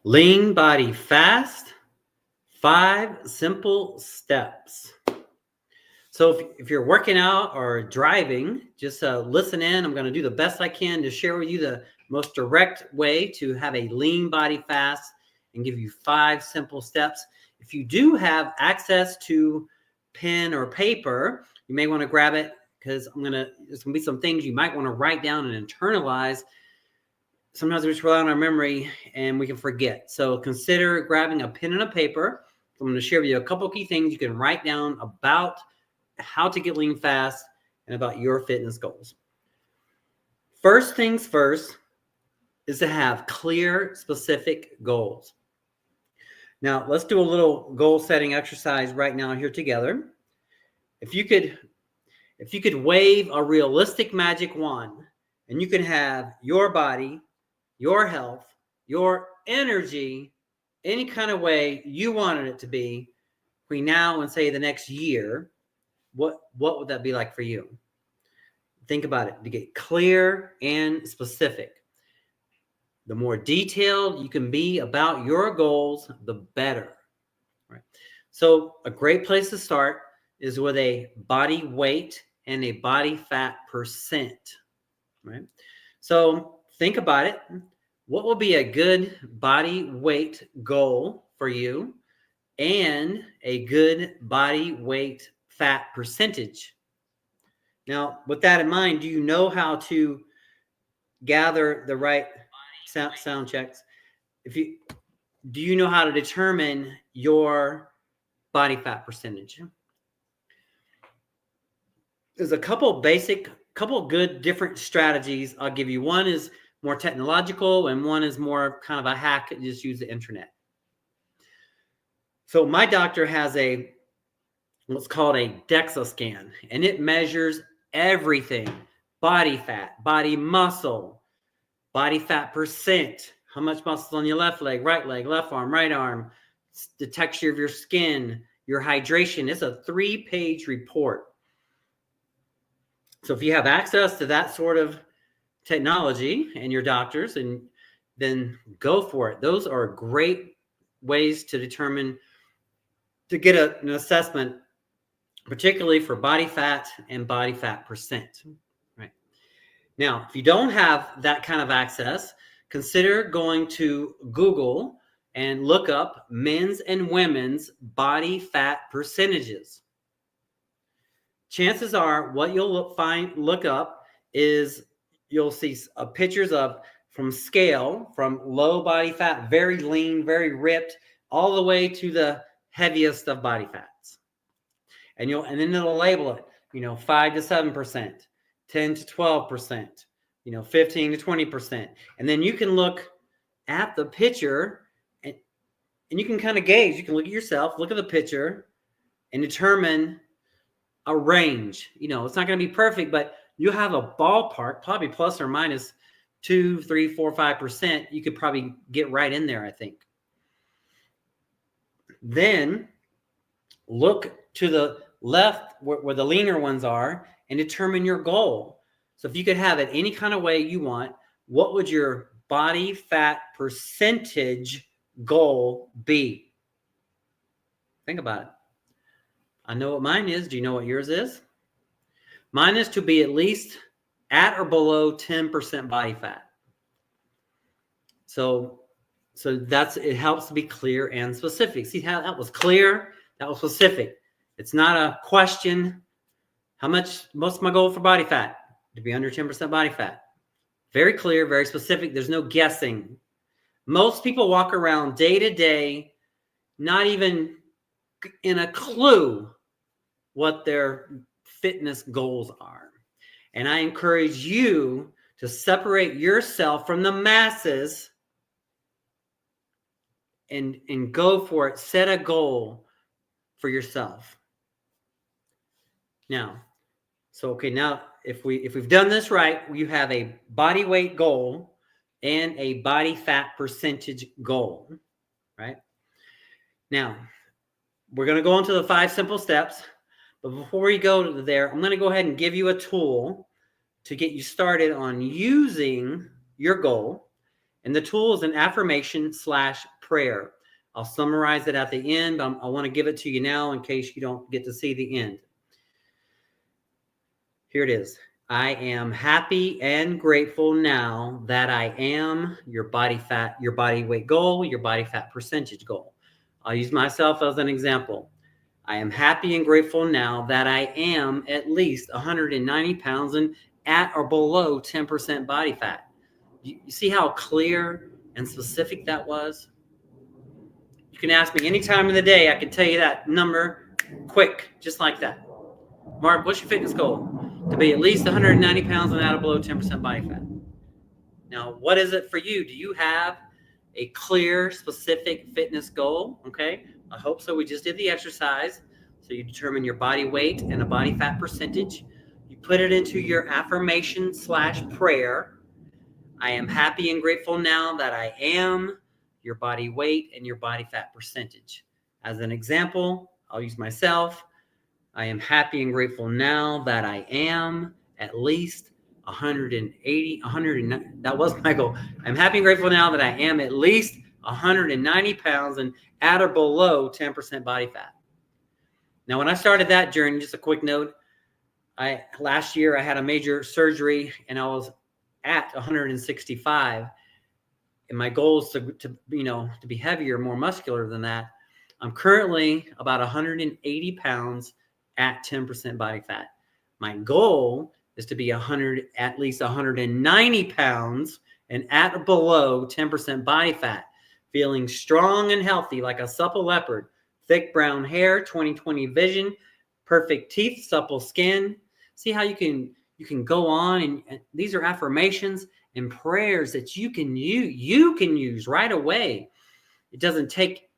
Lean body fast, 5 simple steps. So if you're working out or driving, just listen in. I'm going to do the best I can to share with you the most direct way to have a lean body fast and give you 5 simple steps. If you do have access to pen or paper, you may want to grab it because there's going to be some things you might want to write down and internalize. Sometimes we just rely on our memory and we can forget. So consider grabbing a pen and a paper. I'm going to share with you a couple key things you can write down about how to get lean fast and about your fitness goals. First things first is to have clear, specific goals. Now, let's do a little goal setting exercise right now here together. If you could wave a realistic magic wand and you can have your body, your health, your energy, any kind of way you wanted it to be between now and say the next year, what would that be like for you? Think about it to get clear and specific. The more detailed you can be about your goals, the better. Right? So a great place to start is with a body weight and a body fat percent. Right? So think about it. What will be a good body weight goal for you and a good body weight fat percentage? Now, with that in mind, do you know how to gather the right sound checks? Do you know how to determine your body fat percentage? There's a couple good different strategies I'll give you. One is more technological and one is more kind of a hack. Just use the internet. So my doctor has what's called a DEXA scan, and it measures everything: body fat, body muscle, body fat percent, how much muscle on your left leg, left arm, right arm, the texture of your skin, your hydration. It's a 3-page report. So if you have access to that sort of technology and your doctors, and then go for it. Those are great ways to get an assessment, particularly for body fat and body fat percent. Right. Now, if you don't have that kind of access, consider going to Google and look up men's and women's body fat percentages. Chances are what you'll look up is you'll see pictures from scale, from low body fat, very lean, very ripped, all the way to the heaviest of body fats. And then it'll label it, 5 to 7%, 10 to 12%, 15 to 20%. And then you can look at the picture and you can kind of gauge. You can look at yourself, look at the picture, and determine a range. It's not going to be perfect, but you have a ballpark, probably plus or minus 2, 3, 4, 5%. You could probably get right in there, I think. Then look to the left where the leaner ones are and determine your goal. So if you could have it any kind of way you want, what would your body fat percentage goal be? Think about it. I know what mine is. Do you know what yours is? Mine is to be at least at or below 10% body fat. So it helps to be clear and specific. See how that was clear? That was specific. It's not a question. What's my goal for body fat? To be under 10% body fat. Very clear, very specific. There's no guessing. Most people walk around day to day, not even in a clue what their fitness goals are. And I encourage you to separate yourself from the masses and go for it. Set a goal for yourself. Now, if we've done this right, you have a body weight goal and a body fat percentage goal, right? Now, we're going to go into the 5 simple steps. But before we go there, I'm going to go ahead and give you a tool to get you started on using your goal And the tool is an affirmation / prayer. I'll summarize it at the end, but I want to give it to you now in case you don't get to see the end. Here it is. I am happy and grateful now that I am your body fat, your body weight goal, your body fat percentage goal. I'll use myself as an example. I am happy and grateful now that I am at least 190 pounds and at or below 10% body fat. You see how clear and specific that was? You can ask me any time of the day. I can tell you that number quick, just like that. Mark, what's your fitness goal? To be at least 190 pounds and at or below 10% body fat. Now, what is it for you? Do you have a clear, specific fitness goal? Okay, I hope so. We just did the exercise. So you determine your body weight and a body fat percentage. You put it into your affirmation / prayer. I am happy and grateful now that I am your body weight and your body fat percentage. As an example, I'll use myself. I am happy and grateful now that I am at least 190. That was my goal. I'm happy and grateful now that I am at least 190 pounds and at or below 10% body fat. Now, when I started that journey, just a quick note, last year I had a major surgery and I was at 165. And my goal is to be heavier, more muscular than that. I'm currently about 180 pounds at 10% body fat. My goal is to be at least 190 pounds and at or below 10% body fat, feeling strong and healthy like a supple leopard, thick brown hair, 20/20 vision, perfect teeth, supple skin. See how you can go on, and these are affirmations and prayers that you can use right away. It doesn't take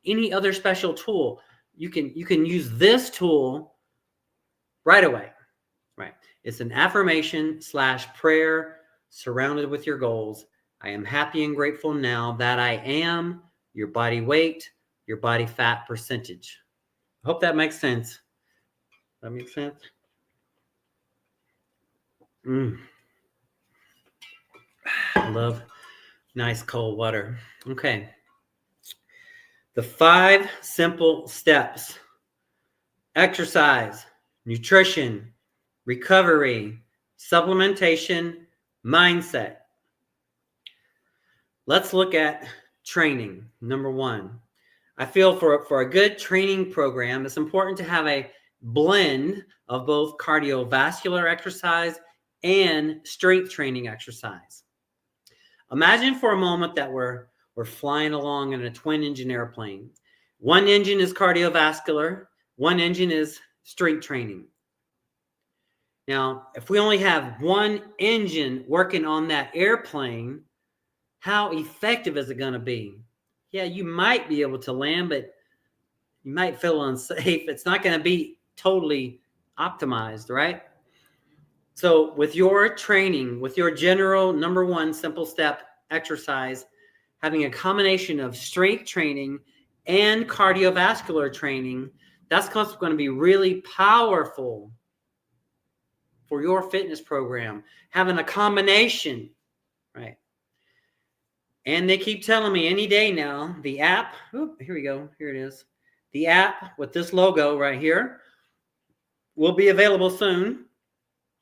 any other special tool. You can use this tool right away. Right. It's an affirmation / prayer surrounded with your goals. I am happy and grateful now that I am your body weight, your body fat percentage. I hope that makes sense. That makes sense? I love nice cold water. Okay. The 5 simple steps: exercise, nutrition, recovery, supplementation, mindset. Let's look at training. Number 1. I feel for a good training program, it's important to have a blend of both cardiovascular exercise and strength training exercise. Imagine for a moment that we're flying along in a twin-engine airplane. One engine is cardiovascular, one engine is strength training. Now, if we only have one engine working on that airplane, how effective is it going to be? Yeah, you might be able to land, but you might feel unsafe. It's not going to be totally optimized, right? So with your training, with your general number 1 simple step exercise, having a combination of strength training and cardiovascular training, that's going to be really powerful for your fitness program. Having a combination, right? And they keep telling me any day now, the app, here we go, here it is. The app with this logo right here will be available soon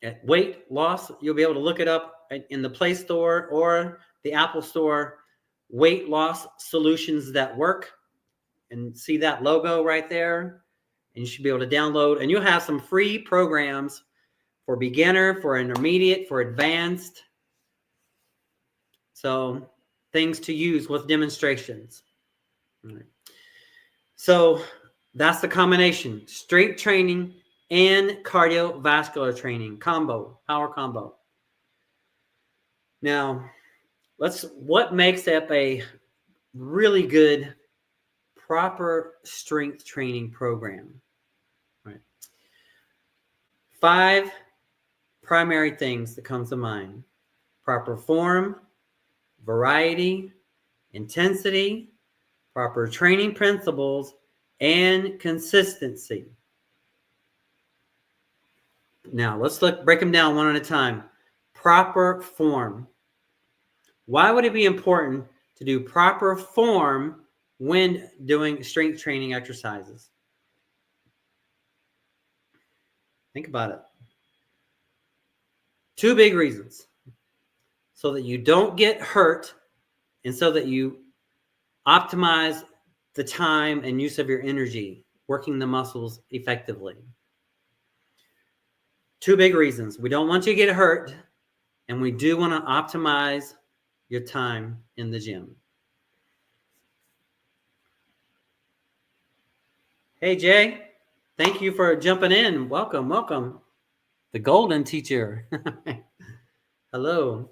at Weight Loss. You'll be able to look it up in the Play Store or the Apple Store, Weight Loss Solutions That Work, and see that logo right there. And you should be able to download, and you'll have some free programs for beginner, for intermediate, for advanced. So things to use with demonstrations. All right. So that's the combination: strength training and cardiovascular training combo, power combo. Now, what makes up a really good, proper strength training program? Right. 5 primary things that comes to mind: proper form, variety, intensity, proper training principles, and consistency. Now, let's break them down one at a time. Proper form. Why would it be important to do proper form when doing strength training exercises? Think about it. 2 big reasons. So that you don't get hurt and so that you optimize the time and use of your energy working the muscles effectively. 2 big reasons. We don't want you to get hurt, and we do want to optimize your time in the gym. Hey, Jay. Thank you for jumping in. Welcome, welcome. The golden teacher. Hello.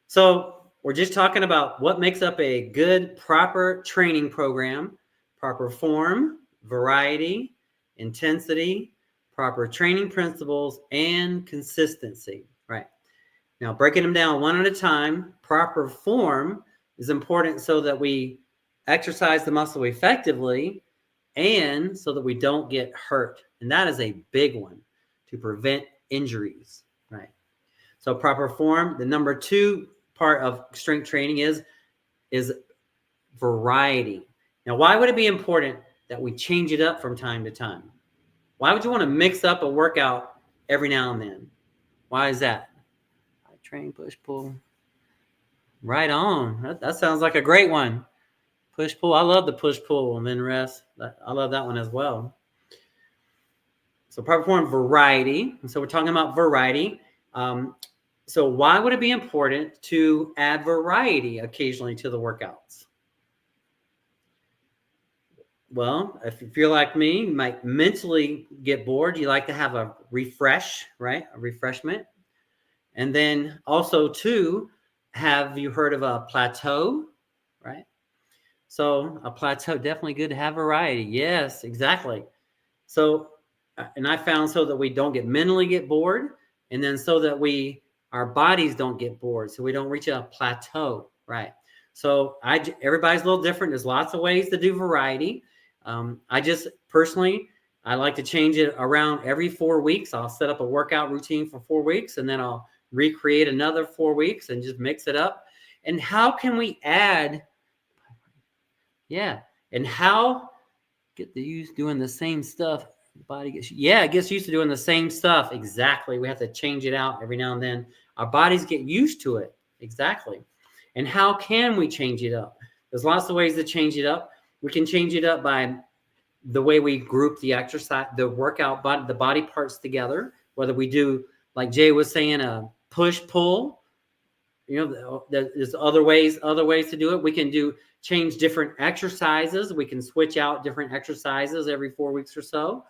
So we're just talking about what makes up a good, proper training program: proper form, variety, intensity, proper training principles, and consistency. Right. Now, breaking them down one at a time, proper form is important so that we exercise the muscle effectively and so that we don't get hurt. And that is a big one, to prevent injuries. Right. So proper form, the number 2 part of strength training is variety. Now, why would it be important that we change it up from time to time? Why would you want to mix up a workout every now and then? Why is that? Train, push, pull. Right on. That sounds like a great one. Push, pull. I love the push, pull, and then rest. I love that one as well. So proper form, variety. And so we're talking about variety. So why would it be important to add variety occasionally to the workouts? Well, if you're like me, you might mentally get bored. You like to have a refresh, right? A refreshment. And then also, too, have you heard of a plateau, right? So a plateau, definitely good to have variety. Yes, exactly. So, and I found so that we don't mentally get bored, and then so that our bodies don't get bored, so we don't reach a plateau, right? So everybody's a little different. There's lots of ways to do variety. I just personally, I like to change it around every 4 weeks. I'll set up a workout routine for 4 weeks, and then I'll recreate another 4 weeks and just mix it up. And how can we add? Yeah. And how get the use doing the same stuff? The body gets used to doing the same stuff. Exactly. We have to change it out every now and then. Our bodies get used to it. Exactly. And how can we change it up? There's lots of ways to change it up. We can change it up by the way we group the exercise, the workout, the body parts together. Whether we do, like Jay was saying, a push pull. There's other ways to do it. We can change different exercises. We can switch out different exercises every 4 weeks or so.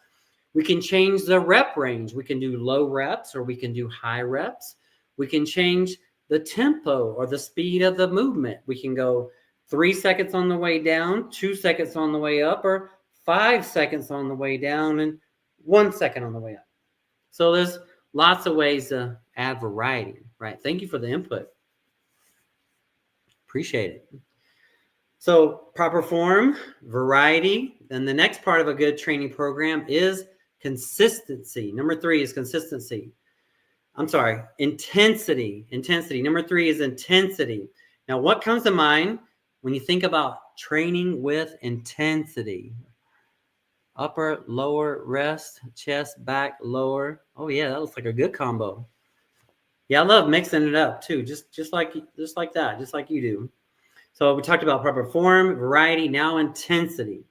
We can change the rep range. We can do low reps or we can do high reps. We can change the tempo or the speed of the movement. We can go 3 seconds on the way down, 2 seconds on the way up, or 5 seconds on the way down and 1 second on the way up. So there's lots of ways to add variety, right? Thank you for the input. Appreciate it. So proper form, variety, and the next part of a good training program is consistency. Number 3 is consistency. Intensity. Number 3 is intensity. Now, what comes to mind when you think about training with intensity? Upper, lower, rest, chest, back, lower. Oh yeah, that looks like a good combo. Yeah, I love mixing it up too, just like that, just like you do. So we talked about proper form, variety, now intensity.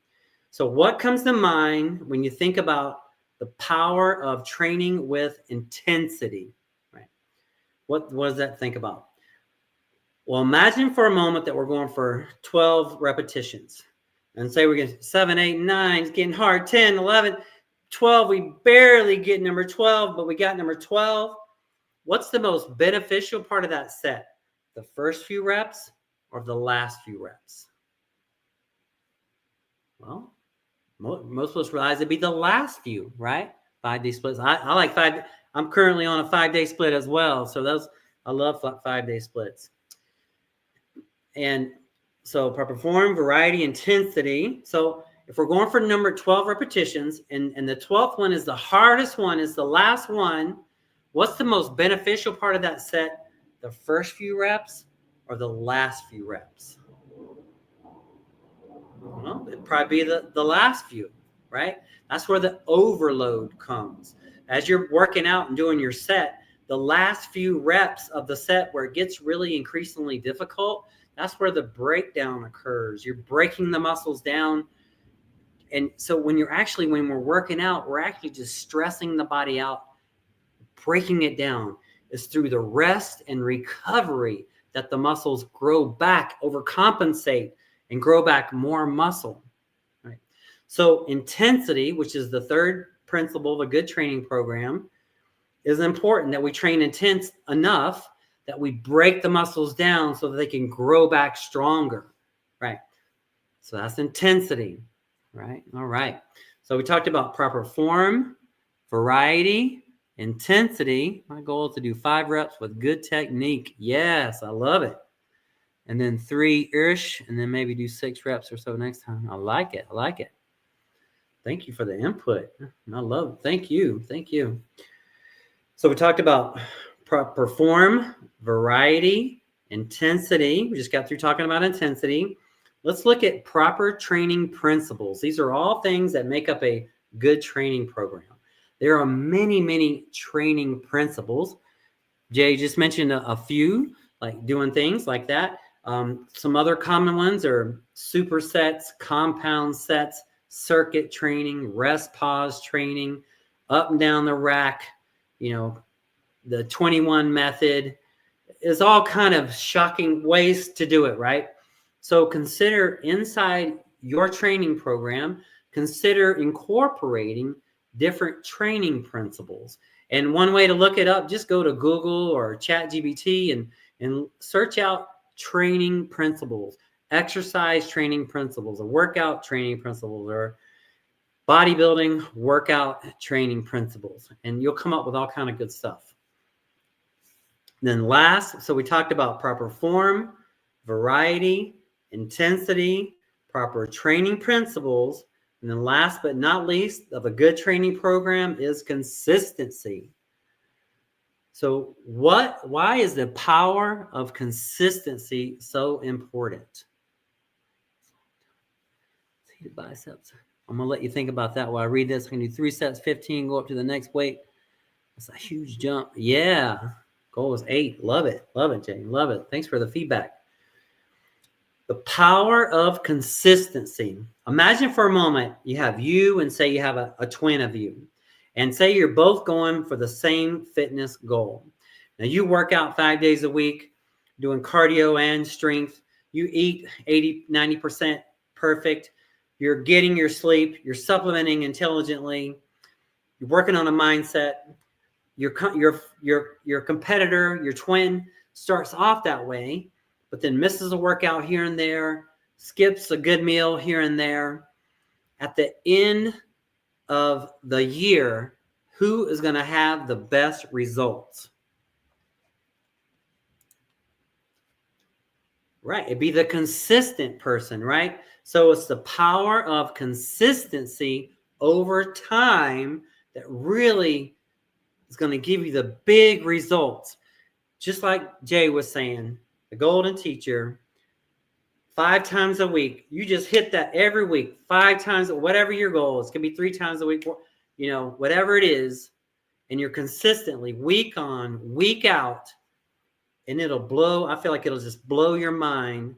So what comes to mind when you think about the power of training with intensity, right? What does that think about? Well, imagine for a moment that we're going for 12 repetitions. And say we're getting 7, 8, 9, it's getting hard, 10, 11, 12. We barely get number 12, but we got number 12. What's the most beneficial part of that set? The first few reps or the last few reps? Well, most of us realize it'd be the last few, right? 5-day splits. I like 5. I'm currently on a 5-day split as well. So I love 5-day splits. And so proper form, variety, intensity. So if we're going for number 12 repetitions and the 12th one is the hardest one, is the last one, what's the most beneficial part of that set? The first few reps or the last few reps? Well, it'd probably be the last few, right? That's where the overload comes. As you're working out and doing your set, the last few reps of the set where it gets really increasingly difficult, that's where the breakdown occurs. You're breaking the muscles down. And so when we're working out, we're actually just stressing the body out, breaking it down. It's through the rest and recovery that the muscles grow back, overcompensate, and grow back more muscle. Right? So intensity, which is the third principle of a good training program, is important that we train intense enough that we break the muscles down so that they can grow back stronger. Right? So that's intensity. Right? All right. So we talked about proper form, variety, intensity. My goal is to do 5 reps with good technique. Yes, I love it. And then 3-ish, and then maybe do 6 reps or so next time. I like it. I like it. Thank you for the input. I love it. Thank you. Thank you. So we talked about proper form, variety, intensity. We just got through talking about intensity. Let's look at proper training principles. These are all things that make up a good training program. There are many, many training principles. Jay just mentioned a few, like doing things like that. Some other common ones are supersets, compound sets, circuit training, rest pause training, up and down the rack, the 21 method. Is all kind of shocking ways to do it, right? So consider inside your training program, consider incorporating different training principles. And one way to look it up, just go to Google or ChatGPT and search out training principles, exercise training principles, or workout training principles, or bodybuilding workout training principles. And you'll come up with all kind of good stuff. Then last, so we talked about proper form, variety, intensity, proper training principles. And then last but not least of a good training program is consistency. So why is the power of consistency so important? Seated biceps. I'm going to let you think about that while I read this. I can do 3 sets, 15, go up to the next weight. That's a huge jump. Yeah. Goal is 8. Love it. Love it, Jay. Love it. Thanks for the feedback. The power of consistency. Imagine for a moment you have you and say you have a twin of you. And say you're both going for the same fitness goal. Now you work out 5 days a week, doing cardio and strength. You eat 80, 90% perfect. You're getting your sleep. You're supplementing intelligently. You're working on a mindset. Your competitor, your twin, starts off that way, but then misses a workout here and there, skips a good meal here and there. At the end of the year, who is going to have the best results? Right. It'd be the consistent person, right? So it's the power of consistency over time that really is going to give you the big results. Just like Jay was saying, the golden teacher, 5 times a week. You just hit that every week, 5 times, whatever your goal is. It can be 3 times a week, whatever it is. And you're consistently week on, week out. And I feel like it'll just blow your mind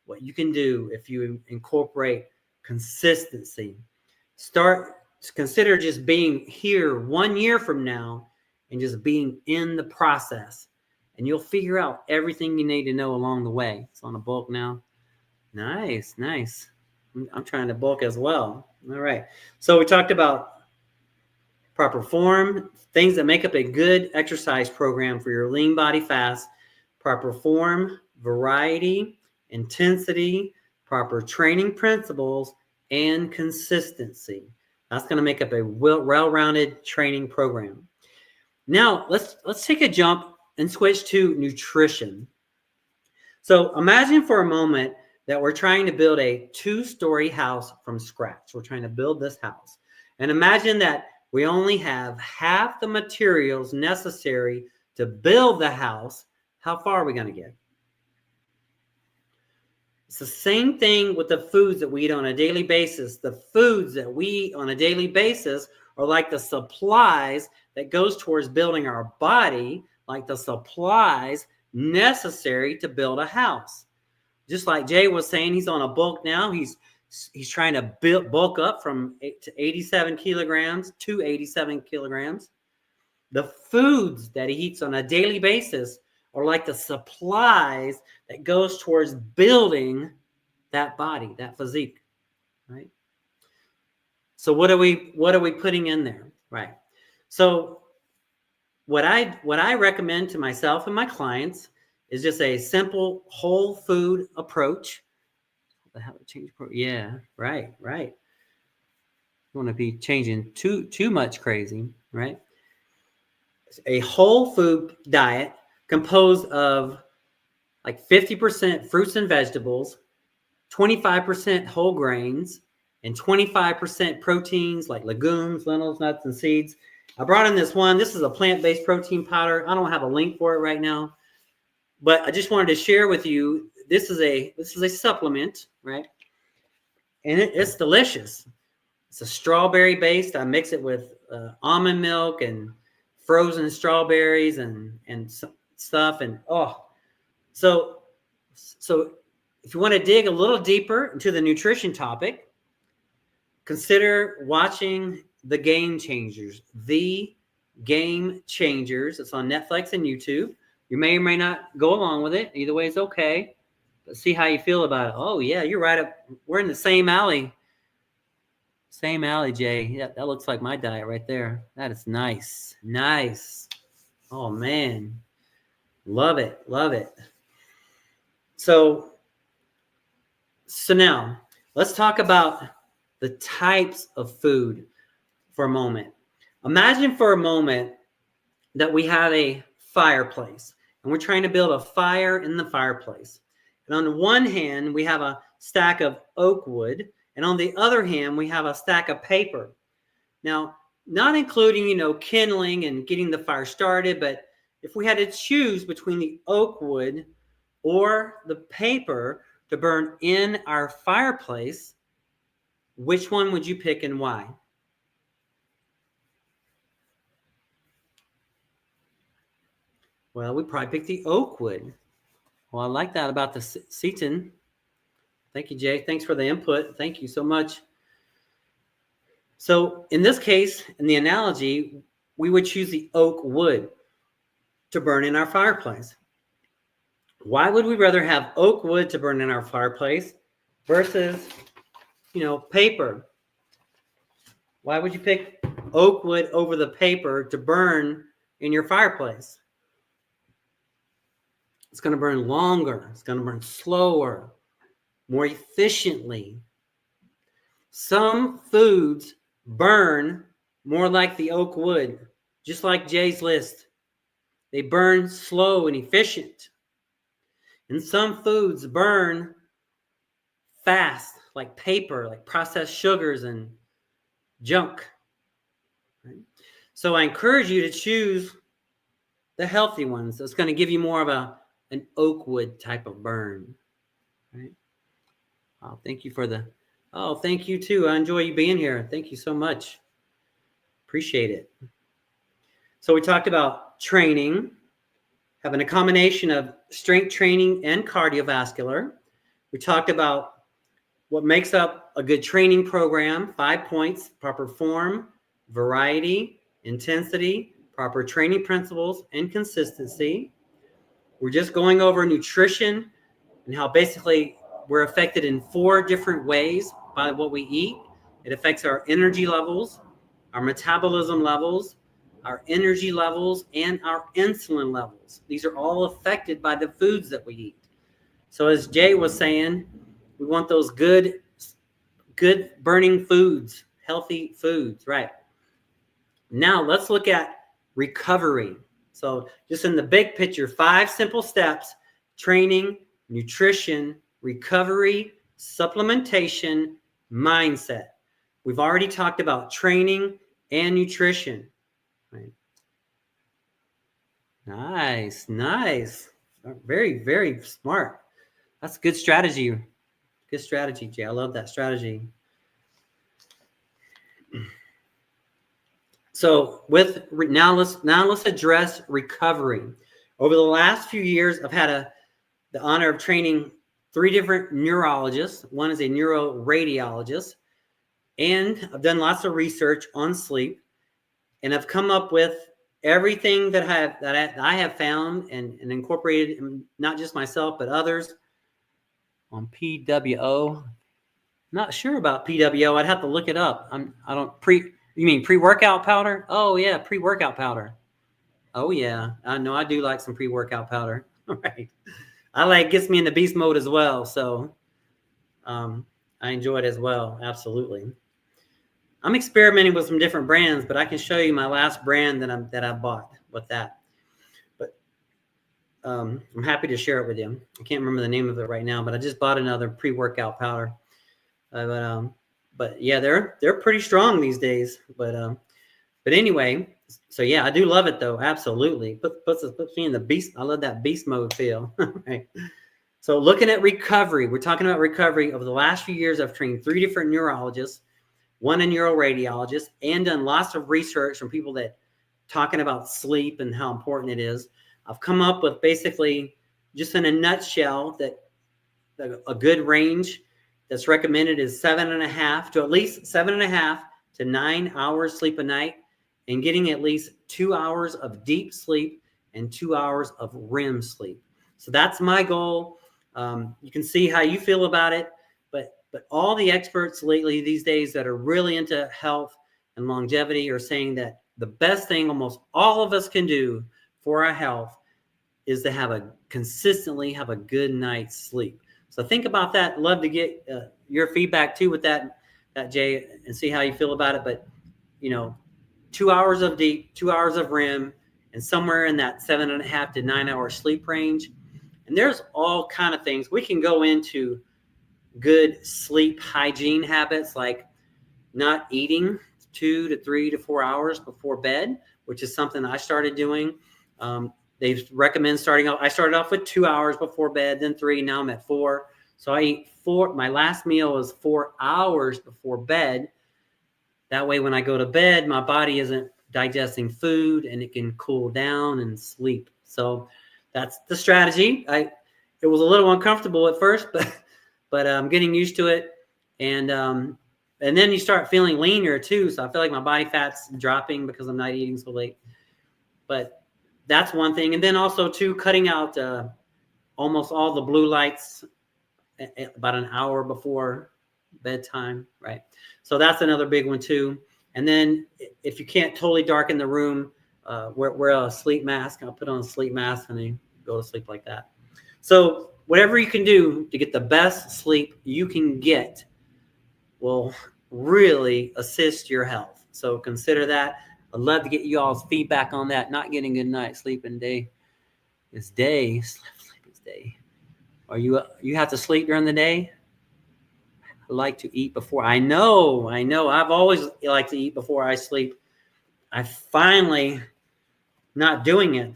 what you can do if you incorporate consistency. Consider just being here 1 year from now and just being in the process. And you'll figure out everything you need to know along the way. It's on a bulk now. Nice. I'm trying to bulk as well. All right. So we talked about proper form, things that make up a good exercise program for your lean body fast. Proper form, variety, intensity, proper training principles, and consistency. That's going to make up a well-rounded training program. Now, let's take a jump and switch to nutrition. So imagine for a moment that we're trying to build a 2-story house from scratch. We're trying to build this house. And imagine that we only have half the materials necessary to build the house. How far are we going to get? It's the same thing with the foods that we eat on a daily basis. The foods that we eat on a daily basis are like the supplies that goes towards building our body, like the supplies necessary to build a house. Just like Jay was saying, he's on a bulk now. He's trying to bulk up from 87 kilograms to 87 kilograms. The foods that he eats on a daily basis are like the supplies that goes towards building that body, that physique, right? So what are we putting in there, right? So what I recommend to myself and my clients is just a simple whole food approach. How to change? Yeah, right. You want to be changing too much crazy, right? A whole food diet composed of like 50% fruits and vegetables, 25% whole grains, and 25% proteins like legumes, lentils, nuts, and seeds. I brought in this one. This is a plant-based protein powder. I don't have a link for it right now, but I just wanted to share with you. This is a supplement, right? And it's delicious. It's a strawberry based. I mix it with almond milk and frozen strawberries and stuff. And so if you want to dig a little deeper into the nutrition topic, consider watching The Game Changers. The Game Changers. It's on Netflix and YouTube. You may or may not go along with it. Either way is okay. But see how you feel about it. Oh, yeah, you're right up. We're in the same alley. Same alley, Jay. Yeah, that looks like my diet right there. That is nice. Nice. Oh, man. Love it. So now let's talk about the types of food for a moment. Imagine for a moment that we have a fireplace and we're trying to build a fire in the fireplace. And on the one hand, we have a stack of oak wood, and on the other hand, we have a stack of paper. Now, not including, kindling and getting the fire started, but if we had to choose between the oak wood or the paper to burn in our fireplace, which one would you pick and why? Well, we probably pick the oak wood. Well, I like that about the Seaton. Thank you, Jay. Thanks for the input. Thank you so much. So in this case, in the analogy, we would choose the oak wood to burn in our fireplace. Why would we rather have oak wood to burn in our fireplace versus, paper? Why would you pick oak wood over the paper to burn in your fireplace? It's going to burn longer. It's going to burn slower, more efficiently. Some foods burn more like the oak wood, just like Jay's list. They burn slow and efficient. And some foods burn fast, like paper, like processed sugars and junk. Right? So I encourage you to choose the healthy ones. That's going to give you more of an oak wood type of burn. Right? Oh, thank you thank you too. I enjoy you being here. Thank you so much. Appreciate it. So we talked about training, having a combination of strength training and cardiovascular. We talked about what makes up a good training program, 5 points: proper form, variety, intensity, proper training principles, and consistency. We're just going over nutrition and how basically we're affected in 4 different ways by what we eat. It affects our energy levels, our metabolism levels, our energy levels, and our insulin levels. These are all affected by the foods that we eat. So as Jay was saying, we want those good burning foods, healthy foods, right? Now let's look at recovery. So just in the big picture, 5 simple steps: training, nutrition, recovery, supplementation, mindset. We've already talked about training and nutrition. Right. Nice. Very, very smart. That's a good strategy Good strategy, Jay. I love that strategy. So now let's address recovery. Over the last few years, I've had the honor of training 3 different neurologists. One is a neuroradiologist, and I've done lots of research on sleep, and I've come up with everything that I have found and incorporated, not just myself but others, on PWO. Not sure about PWO. I'd have to look it up. You mean pre-workout powder? Oh yeah, pre-workout powder. Oh yeah, I know I do like some pre-workout powder. Right. Gets me into beast mode as well. So I enjoy it as well. Absolutely. I'm experimenting with some different brands, but I can show you my last brand that I bought with that. But I'm happy to share it with you. I can't remember the name of it right now, but I just bought another pre-workout powder. But yeah, they're pretty strong these days. But anyway, so yeah, I do love it though. Absolutely. Puts me in the beast. I love that beast mode feel. Right. So looking at recovery, we're talking about recovery. Over the last few years, I've trained 3 different neurologists, one a neuroradiologist, and done lots of research from people that talking about sleep and how important it is. I've come up with basically, just in a nutshell, that a good range that's recommended is 7.5 to at least 7.5 to 9 hours sleep a night, and getting at least 2 hours of deep sleep and 2 hours of REM sleep. So that's my goal. You can see how you feel about it, but all the experts lately these days that are really into health and longevity are saying that the best thing almost all of us can do for our health is to consistently have a good night's sleep. So think about that. Love to get your feedback too with that, Jay, and see how you feel about it. But 2 hours of deep, 2 hours of REM, and somewhere in that 7.5 to 9 hour sleep range. And there's all kind of things we can go into. Good sleep hygiene habits, like not eating 2 to 3 to 4 hours before bed, which is something I started doing. They recommend I started off with 2 hours before bed, then 3, now I'm at 4. So I eat 4. My last meal is 4 hours before bed. That way, when I go to bed, my body isn't digesting food and it can cool down and sleep. So that's the strategy. It was a little uncomfortable at first, but I'm getting used to it. And then you start feeling leaner too. So I feel like my body fat's dropping because I'm not eating so late. But that's one thing. And then also too, cutting out almost all the blue lights about an hour before bedtime, right? So that's another big one too. And then if you can't totally darken the room, wear a sleep mask. I'll put on a sleep mask and then go to sleep like that. So whatever you can do to get the best sleep you can get will really assist your health. So consider that. I'd love to get you all's feedback on that. Not getting good night's sleep in day is day. Sleep is day. Are you have to sleep during the day? I like to eat before. I know. I've always liked to eat before I sleep. I finally not doing it.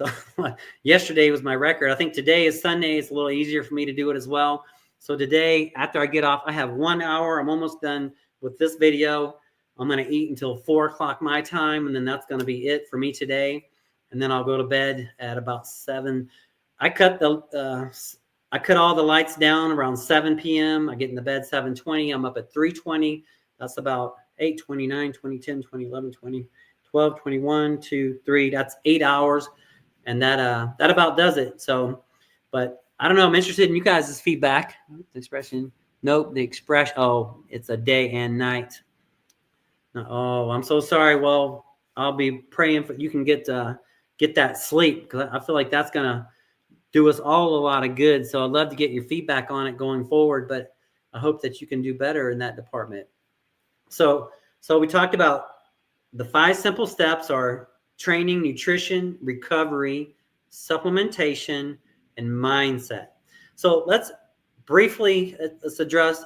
Yesterday was my record. I think today is Sunday. It's a little easier for me to do it as well. So today, after I get off, I have 1 hour. I'm almost done with this video. I'm going to eat until 4 o'clock my time, and then that's going to be it for me today. And then I'll go to bed at about 7. I cut all the lights down around 7 p.m. I get in the bed 7:20. I'm up at 3:20. That's about 8:20, 9, 20, 10, 20, 11, 20, 12, 21, 2, 3. That's 8 hours. And that about does it. So, but I don't know. I'm interested in you guys' feedback. The expression. Nope. The expression. Oh, it's a day and night. Oh, I'm so sorry. Well, I'll be praying for you can get that sleep, because I feel like that's going to do us all a lot of good. So I'd love to get your feedback on it going forward, but I hope that you can do better in that department. So we talked about the 5 simple steps are training, nutrition, recovery, supplementation, and mindset. So let's briefly address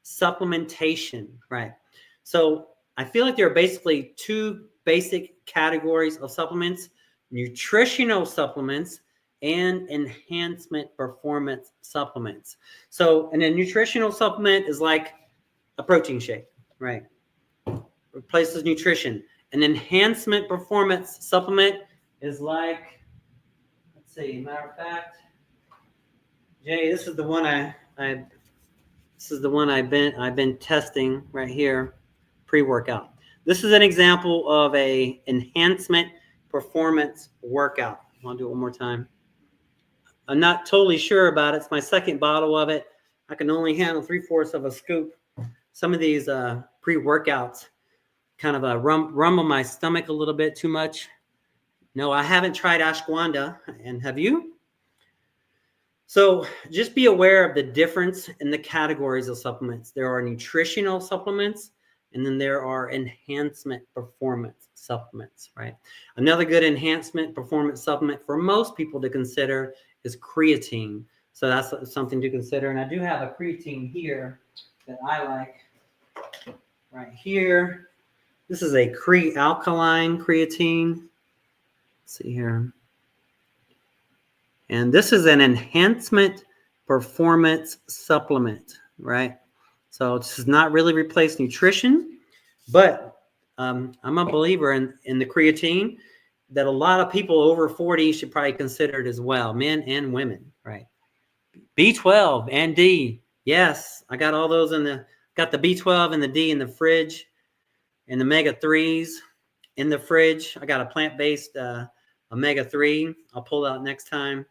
supplementation, right? So I feel like there are basically 2 basic categories of supplements: nutritional supplements and enhancement performance supplements. So, and a nutritional supplement is like a protein shake, right? Replaces nutrition. An enhancement performance supplement is like, let's see, matter of fact, Jay, this is the one I've been testing right here, pre-workout. This is an example of a enhancement performance workout. I'll do it one more time. I'm not totally sure about it. It's my second bottle of it. I can only handle 3/4 of a scoop. Some of these pre-workouts kind of rumble my stomach a little bit too much. No, I haven't tried ashwagandha, and have you? So just be aware of the difference in the categories of supplements. There are nutritional supplements, and then there are enhancement performance supplements, right? Another good enhancement performance supplement for most people to consider is creatine. So that's something to consider. And I do have a creatine here that I like right here. This is a alkaline creatine. Let's see here. And this is an enhancement performance supplement, right? So this does not really replace nutrition, but I'm a believer in the creatine that a lot of people over 40 should probably consider it as well, men and women, right? B12 and D. Yes, I got all those got the B12 and the D in the fridge, and the omega-3s in the fridge. I got a plant-based omega-3. I'll pull out next time.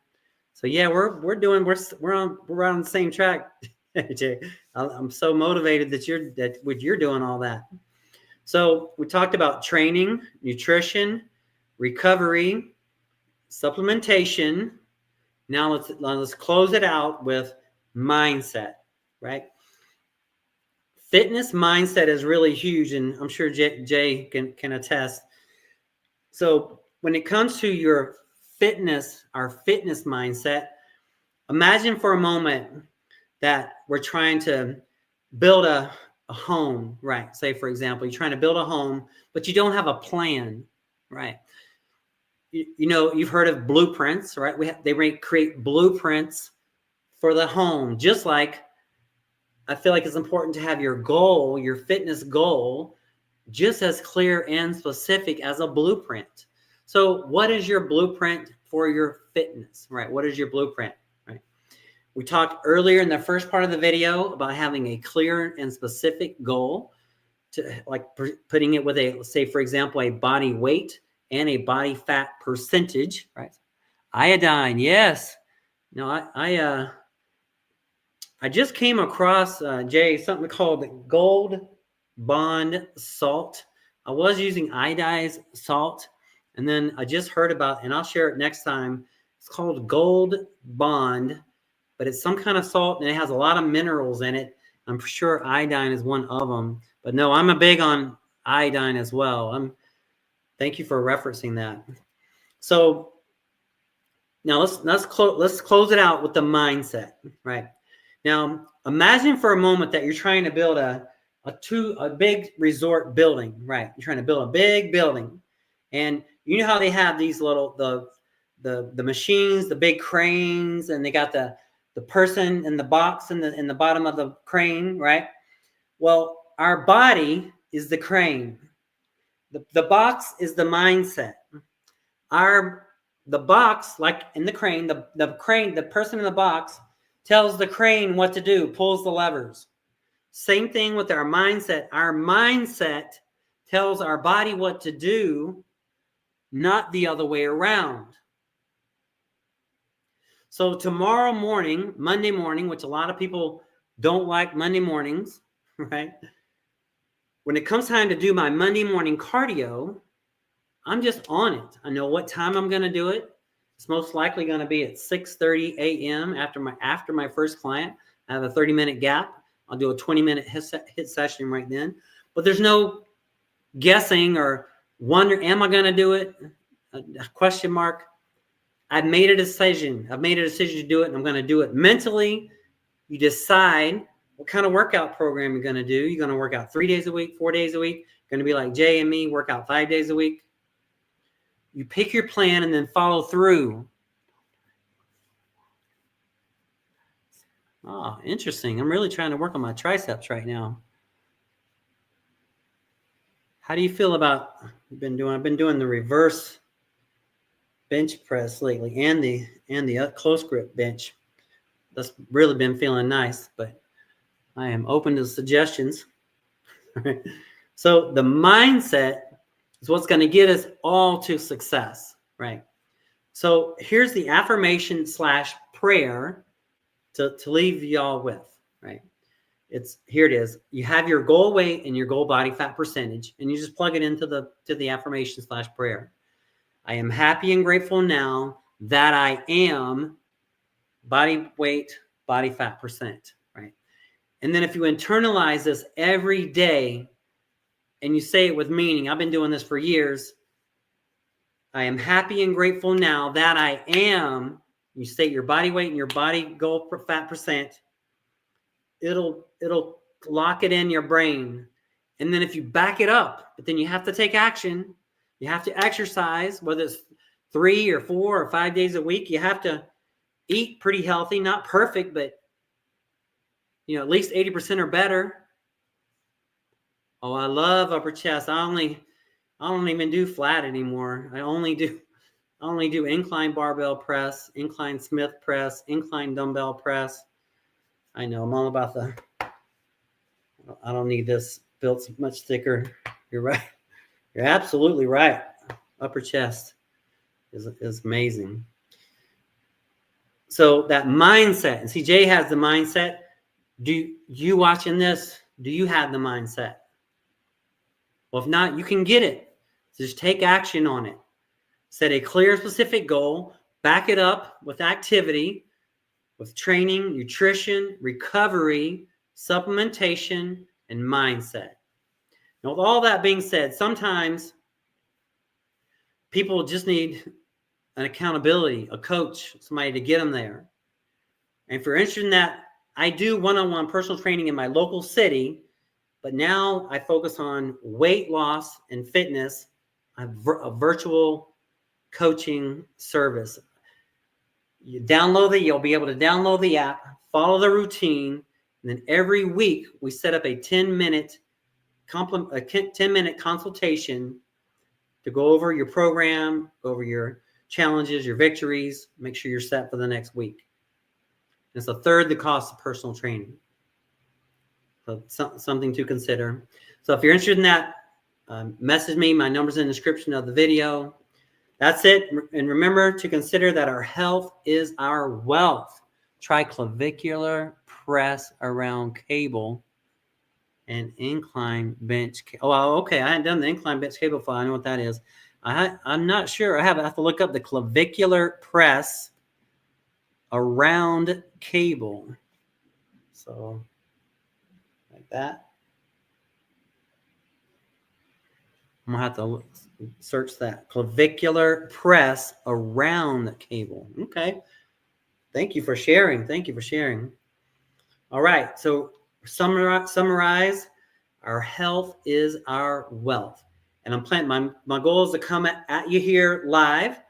So yeah, we're on the same track, Jay. I'm so motivated that you're doing all that. So we talked about training, nutrition, recovery, supplementation. Now let's close it out with mindset, right? Fitness mindset is really huge, and I'm sure Jay can attest. So when it comes to your our fitness mindset, imagine for a moment that we're trying to build a home, right? Say, for example, you're trying to build a home, but you don't have a plan, right? You know, you've heard of blueprints, right? They create blueprints for the home, just like I feel like it's important to have your goal, your fitness goal, just as clear and specific as a blueprint. So what is your blueprint for your fitness, right? What is your blueprint, right? We talked earlier in the first part of the video about having a clear and specific goal, to like putting it with say, for example, a body weight and a body fat percentage, right? Iodine, yes. No, I just came across, Jay, something called Gold Bond salt. I was using iodized salt, and then I just heard about, and I'll share it next time. It's called Gold Bond, but it's some kind of salt, and it has a lot of minerals in it. I'm sure iodine is one of them. But no, I'm a big on iodine as well. Thank you for referencing that. So now let's close it out with the mindset, right? Now imagine for a moment that you're trying to build a big resort building, right? You're trying to build a big building, and you know how they have these little the machines, the big cranes, and they got the person in the box in the bottom of the crane, right? Well, our body is the crane. The box is the mindset. The box, like in the crane, the person in the box tells the crane what to do, pulls the levers. Same thing with our mindset. Our mindset tells our body what to do, not the other way around. So tomorrow morning, Monday morning, which a lot of people don't like Monday mornings, right? When it comes time to do my Monday morning cardio, I'm just on it. I know what time I'm going to do it. It's most likely going to be at 6:30 a.m. after my first client. I have a 30-minute gap. I'll do a 20-minute hit session right then. But there's no guessing or wonder, am I going to do it? A question mark. I've made a decision. I've made a decision to do it, and I'm going to do it. Mentally, you decide what kind of workout program you're going to do. You're going to work out 3 days a week, 4 days a week. You're going to be like Jay and me, work out 5 days a week. You pick your plan and then follow through. Oh, interesting. I'm really trying to work on my triceps right now. How do you feel about I've been doing the reverse bench press lately and the close grip bench. That's really been feeling nice, but I am open to suggestions. So the mindset is what's going to get us all to success, right? So here's the affirmation / prayer to leave y'all with, right? Here it is. You have your goal weight and your goal body fat percentage, and you just plug it into the affirmation / prayer. I am happy and grateful now that I am body weight, body fat percent, right? And then if you internalize this every day and you say it with meaning, I've been doing this for years. I am happy and grateful now that I am, you state your body weight and your body goal fat percent, it'll lock it in your brain. And then if you back it up, but then you have to take action, you have to exercise, whether it's 3 or 4 or 5 days a week, you have to eat pretty healthy, not perfect, but at least 80% or better. Oh, I love upper chest. I don't even do flat anymore. I only do incline barbell press, incline Smith press, incline dumbbell press. I know I'm all about I don't need this built much thicker. You're right. You're absolutely right. Upper chest is amazing. So that mindset, and see, Jay has the mindset. Do you watching this? Do you have the mindset? Well, if not, you can get it. Just take action on it. Set a clear, specific goal. Back it up with activity, with training, nutrition, recovery, supplementation, and mindset. Now, with all that being said, sometimes people just need an accountability, a coach, somebody to get them there. And if you're interested in that, I do one-on-one personal training in my local city, but now I focus on weight loss and fitness, a virtual coaching service. You download it, you'll be able to download the app, follow the routine, and then every week we set up a 10-minute consultation to go over your program, go over your challenges, your victories, make sure you're set for the next week. And it's a third the cost of personal training. So something to consider. So if you're interested in that, message me. My number's in the description of the video. That's it. And remember to consider that our health is our wealth. Try clavicular press around cable and incline bench. Oh, okay. I hadn't done the incline bench cable file. I know what that is. I'm not sure. I have to look up the clavicular press around cable. So like that. I'm gonna have to search that clavicular press around the cable. Okay. Thank you for sharing. All right. So summarize. Our health is our wealth. And I'm planning my goal is to come at you here live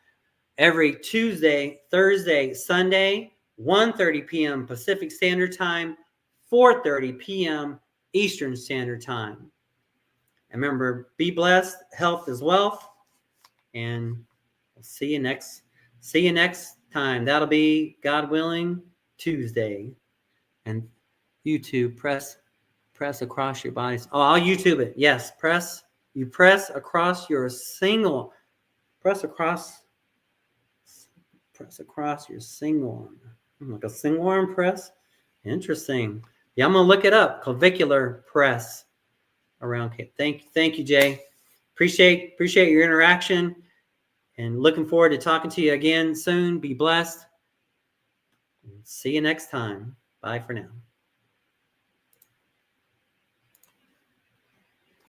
every Tuesday, Thursday, Sunday, 1:30 p.m. Pacific Standard Time, 4:30 p.m. Eastern Standard Time. And remember, be blessed. Health is wealth. And we'll see you next time. That'll be, God willing, Tuesday. And YouTube, press across your bodies. Oh, I'll YouTube it. Yes, press across your single. Press across your single arm. Like a single arm press. Interesting. Yeah, I'm gonna look it up. Clavicular press around. Thank you, Jay. Appreciate your interaction, and looking forward to talking to you again soon. Be blessed. See you next time. Bye for now.